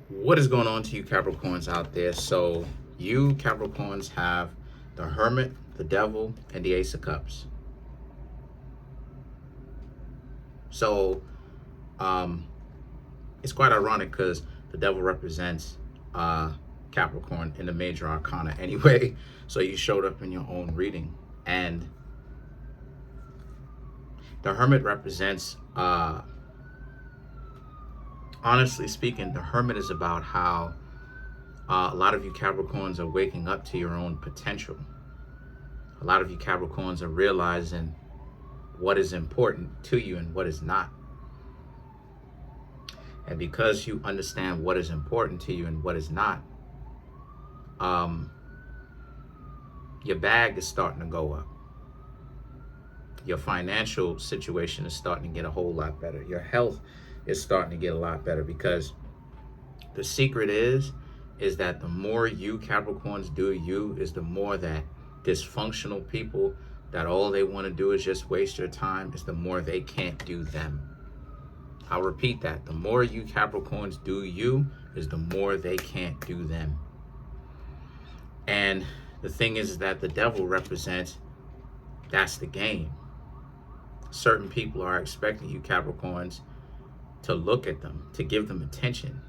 What is going on to you Capricorns out there? So you Capricorns have the Hermit, the Devil, and the Ace of Cups. So it's quite ironic because the Devil represents Capricorn in the major arcana anyway. So you showed up in your own reading. And the Hermit represents, honestly speaking, the Hermit is about how a lot of you Capricorns are waking up to your own potential. A lot of you Capricorns are realizing what is important to you and what is not. And because you understand what is important to you and what is not, your bag is starting to go up. Your financial situation is starting to get a whole lot better. Your health is starting to get a lot better, because the secret is that the more you Capricorns do you, is the more that dysfunctional people that all they want to do is just waste your time, is the more they can't do them. I'll repeat that. The more you Capricorns do you, is the more they can't do them. And the thing is that the Devil represents, that's the game. Certain people are expecting you Capricorns to look at them, to give them attention,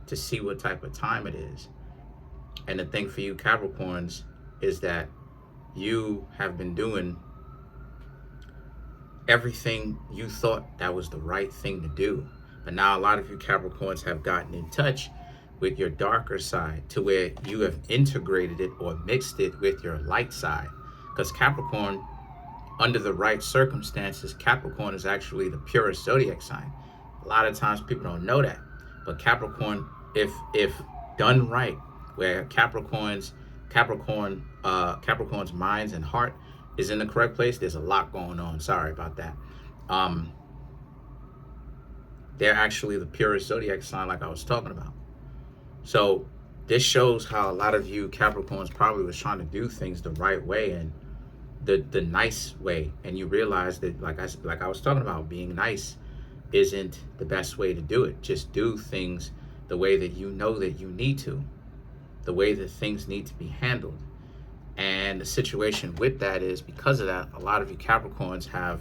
to see what type of time it is. And the thing for you Capricorns is that you have been doing everything you thought that was the right thing to do. But now a lot of you Capricorns have gotten in touch with your darker side, to where you have integrated it or mixed it with your light side. Because Capricorn, under the right circumstances, Capricorn is actually the purest zodiac sign. A lot of times people don't know that. But Capricorn, if done right, where Capricorn's minds and heart is in the correct place, there's a lot going on. Sorry about that. They're actually the purest zodiac sign, like I was talking about. So this shows how a lot of you Capricorns probably was trying to do things the right way and the nice way, and you realize that, like I was talking about, being nice isn't the best way to do it. Just do things the way that you know that you need to, the way that things need to be handled. And the situation with that is, because of that, a lot of you Capricorns have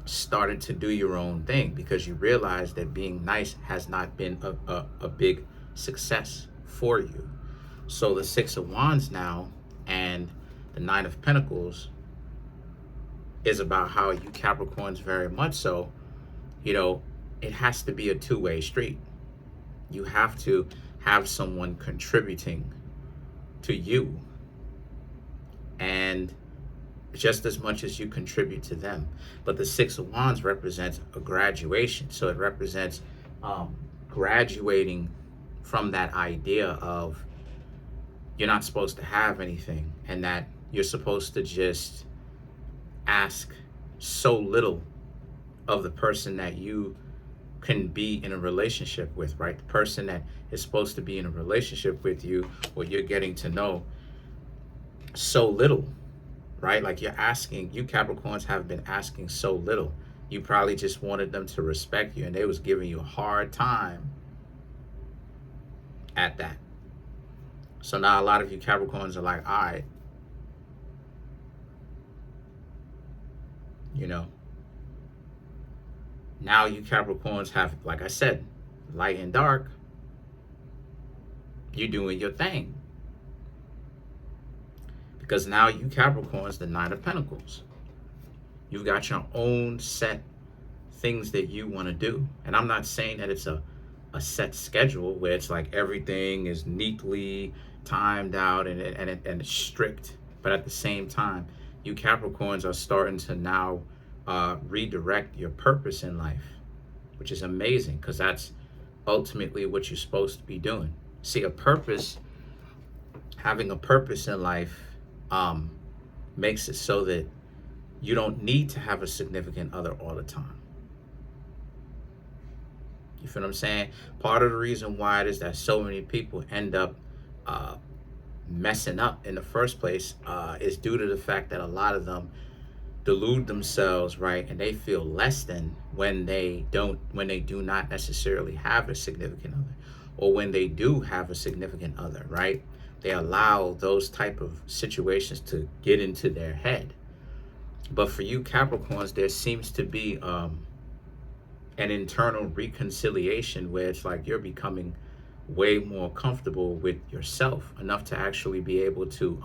started to do your own thing, because you realize that being nice has not been a big success for you. So the Six of Wands now and the Nine of Pentacles is about how you Capricorns, very much so, it has to be a two-way street. You have to have someone contributing to you, and just as much as you contribute to them. But the Six of Wands represents a graduation. So it represents graduating from that idea of you're not supposed to have anything, and that you're supposed to just ask so little of the person that you can be in a relationship with, right? The person that is supposed to be in a relationship with you, or you're getting to know, so little, right? Like you Capricorns have been asking so little. You probably just wanted them to respect you, and they was giving you a hard time at that. So now a lot of you Capricorns are like, all right, now you Capricorns have, like I said, light and dark. You're doing your thing. Because now you Capricorns, the Nine of Pentacles, you've got your own set things that you want to do. And I'm not saying that it's a set schedule where it's like everything is neatly timed out and it's strict. But at the same time, you Capricorns are starting to now redirect your purpose in life, which is amazing, because that's ultimately what you're supposed to be doing. See, having a purpose in life makes it so that you don't need to have a significant other all the time. You feel what I'm saying? Part of the reason why it is that so many people end up messing up in the first place is due to the fact that a lot of them delude themselves, right? And they feel less than when they do not necessarily have a significant other, or when they do have a significant other, right? They allow those type of situations to get into their head. But for you Capricorns, there seems to be an internal reconciliation where it's like you're becoming way more comfortable with yourself enough to actually be able to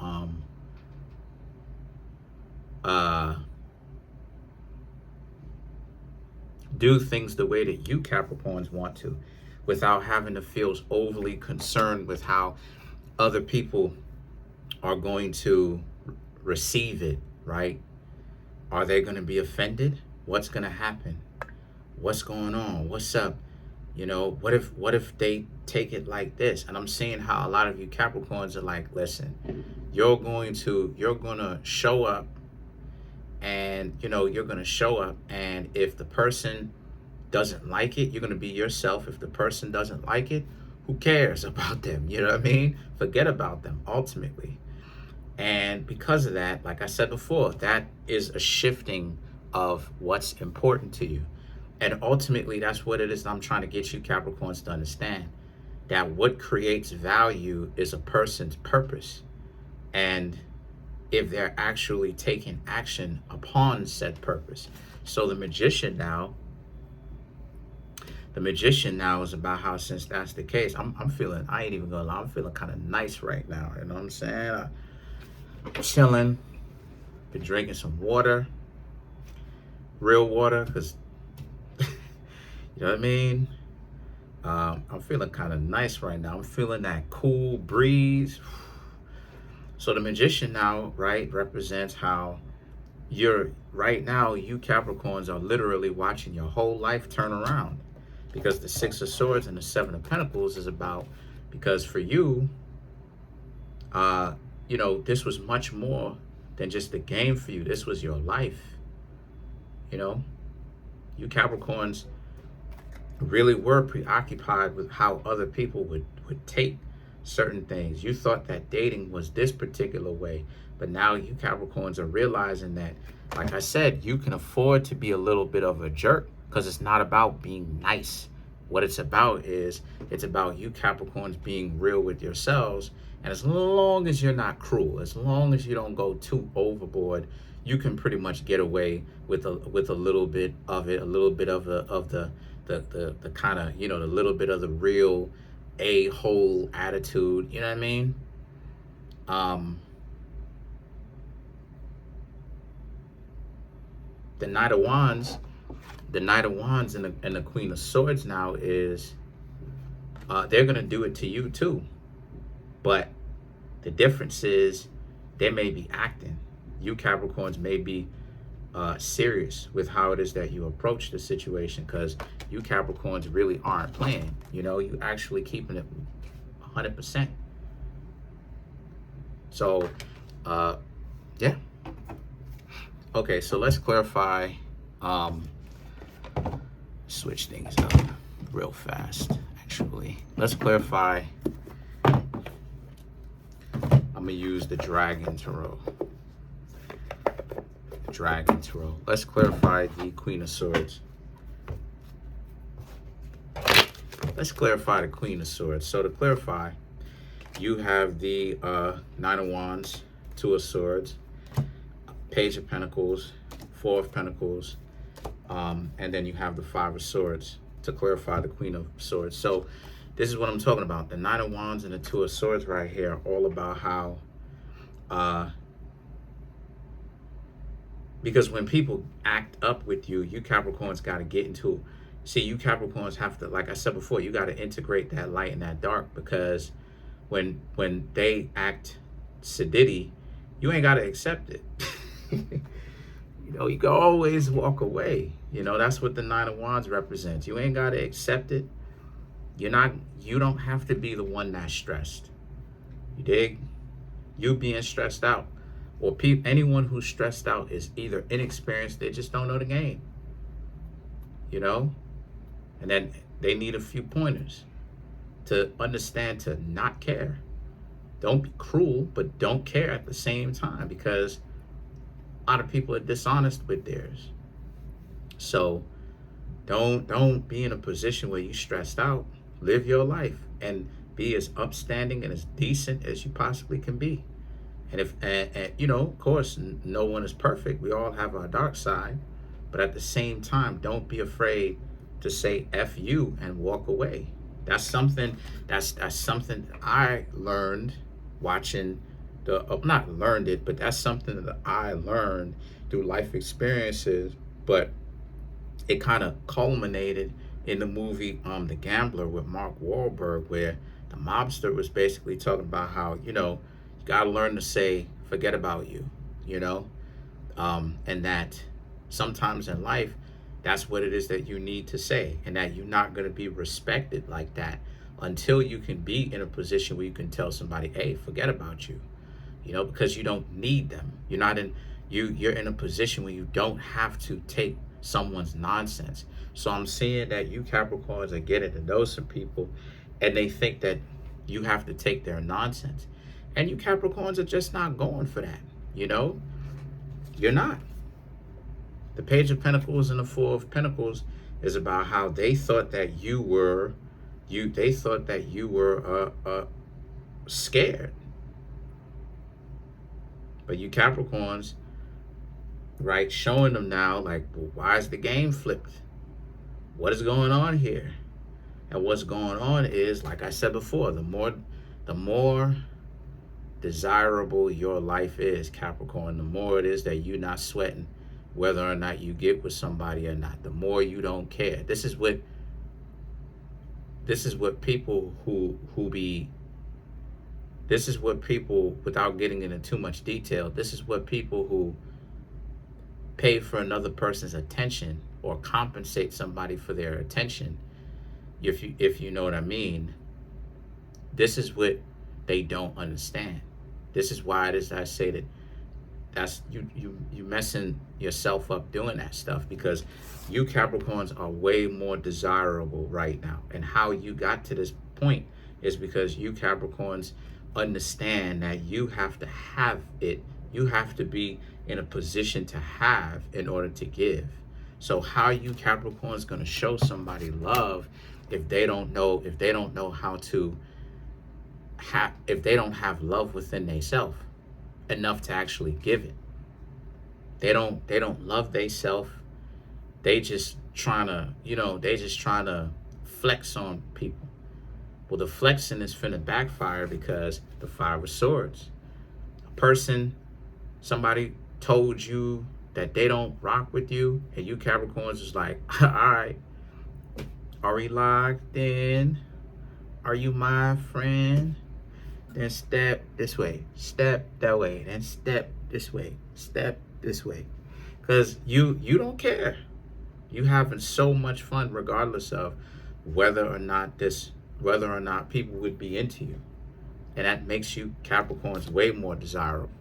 do things the way that you Capricorns want to, without having to feel overly concerned with how other people are going to receive it, right? Are they going to be offended? What's going to happen? What's going on? What's up? You know, what if they take it like this? And I'm seeing how a lot of you Capricorns are like, listen, you're going to show up, and you're going to show up, and if the person doesn't like it, you're going to be yourself. If the person doesn't like it, who cares about them? You know what I mean? Forget about them ultimately. And because of that, like I said before, that is a shifting of what's important to you. And ultimately, that's what it is I'm trying to get you Capricorns to understand, that what creates value is a person's purpose. And if they're actually taking action upon said purpose. So the magician now is about how, since that's the case, I'm feeling, I ain't even gonna lie, I'm feeling kind of nice right now. You know what I'm saying? I'm chilling, been drinking some water, real water, because you know what I mean? I'm feeling kind of nice right now. I'm feeling that cool breeze. So the magician now, right, represents how right now, you Capricorns are literally watching your whole life turn around. Because the Six of Swords and the Seven of Pentacles is about, because for you, this was much more than just a game for you. This was your life. You Capricorns really were preoccupied with how other people would take certain things. You thought that dating was this particular way, but now you Capricorns are realizing that, like I said, you can afford to be a little bit of a jerk, because it's not about being nice. What it's about is, it's about you Capricorns being real with yourselves. And as long as you're not cruel, as long as you don't go too overboard, you can pretty much get away with a little bit of it, a little bit of the kind of, the little bit of the real a-hole attitude. You know what I mean? The Knight of Wands and the Queen of Swords now is, they're going to do it to you too. But the difference is, they may be acting. You Capricorns may be serious with how it is that you approach the situation, because you Capricorns really aren't playing. You actually keeping it 100%. So, yeah. Okay, so let's clarify. Switch things up real fast, actually. Let's clarify. I'm gonna use the Dragon Tarot. Let's clarify the Queen of Swords. Let's clarify the Queen of Swords. So to clarify, you have the Nine of Wands, Two of Swords, Page of Pentacles, Four of Pentacles, and then you have the Five of Swords to clarify the Queen of Swords. So this is what I'm talking about. The Nine of Wands and the Two of Swords right here are all about how, because when people act up with you, you Capricorns got to get into, see, you Capricorns have to, like I said before, you got to integrate that light and that dark, because when they act sedity, you ain't got to accept it. You can always walk away. That's what the Nine of Wands represents. You ain't got to accept it. You don't have to be the one that's stressed. You dig? You being stressed out, or anyone who's stressed out, is either inexperienced, they just don't know the game. And then they need a few pointers to understand to not care. Don't be cruel, but don't care at the same time, because a lot of people are dishonest with theirs. So don't be in a position where you're stressed out. Live your life. and be as upstanding and as decent as you possibly can be. And if and you know, of course, no one is perfect. We all have our dark side, but at the same time, don't be afraid to say "f you" and walk away. That's something. That's something I learned watching the. Not learned it, but that's something that I learned through life experiences. But it kind of culminated in the movie The Gambler with Mark Wahlberg, where the mobster was basically talking about how, you know, you got to learn to say forget about you, you know, and that sometimes in life that's what it is that you need to say, and that you're not going to be respected like that until you can be in a position where you can tell somebody, hey, forget about you, you know, because you don't need them. You're not in you're in a position where you don't have to take someone's nonsense. So I'm seeing that you Capricorns are getting to know some people and they think that you have to take their nonsense. And you Capricorns are just not going for that. You know, you're not. The Page of Pentacles and the Four of Pentacles is about how they thought that you were they thought that you were scared. But you Capricorns, right, showing them now, like, well, why is the game flipped? What is going on here? And what's going on is, like I said before, the more desirable your life is, Capricorn, the more it is that you're not sweating whether or not you get with somebody or not. The more you don't care. This is what people this is what people, without getting into too much detail, this is what people who pay for another person's attention or compensate somebody for their attention, if you know what I mean, this is what they don't understand. This is why it is that I say that that's you messing yourself up doing that stuff, because you Capricorns are way more desirable right now. And how you got to this point is because you Capricorns understand that you have to have it. You have to be in a position to have in order to give. So how you Capricorns going to show somebody love if they don't know how to have, if they don't have love within themselves enough to actually give it? They don't love themselves. They just trying to flex on people. Well, the flexing is finna backfire because the Five of Swords. Somebody told you that they don't rock with you, and you Capricorns is like, all right, are we locked in? Are you my friend? Then step this way, step that way, then step this way, step this way. Because you don't care. You having so much fun regardless of whether or not people would be into you. And that makes you Capricorns way more desirable.